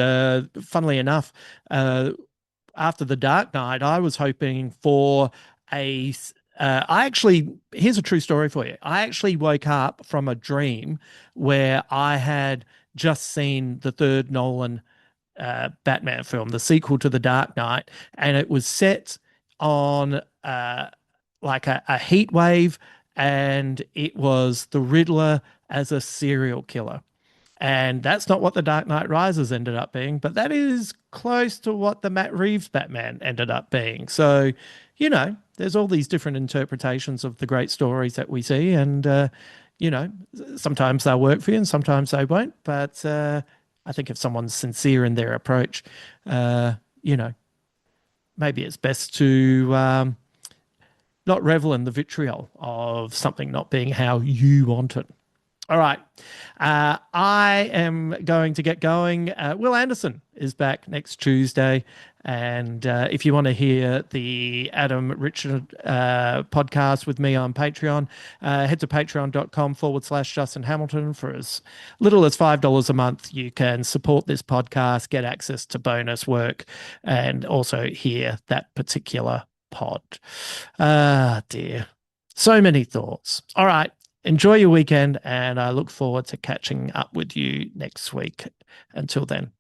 funnily enough, after the Dark Knight, I was hoping for a. Here's a true story for you. I actually woke up from a dream where I had just seen the third Nolan Batman film, the sequel to The Dark Knight, and it was set on like a heat wave, and it was the Riddler as a serial killer. And that's not what The Dark Knight Rises ended up being, but that is close to what the Matt Reeves Batman ended up being. So, there's all these different interpretations of the great stories that we see, and you know, sometimes they'll work for you and sometimes they won't. But I think if someone's sincere in their approach, you know, maybe it's best to not revel in the vitriol of something not being how you want it. All right. I am going to get going. Will Anderson is back next Tuesday. And if you want to hear the Adam Richard podcast with me on Patreon, head to patreon.com/Justin Hamilton. For as little as $5 a month, you can support this podcast, get access to bonus work, and also hear that particular pod. Ah, dear. So many thoughts. All right. Enjoy your weekend, and I look forward to catching up with you next week. Until then.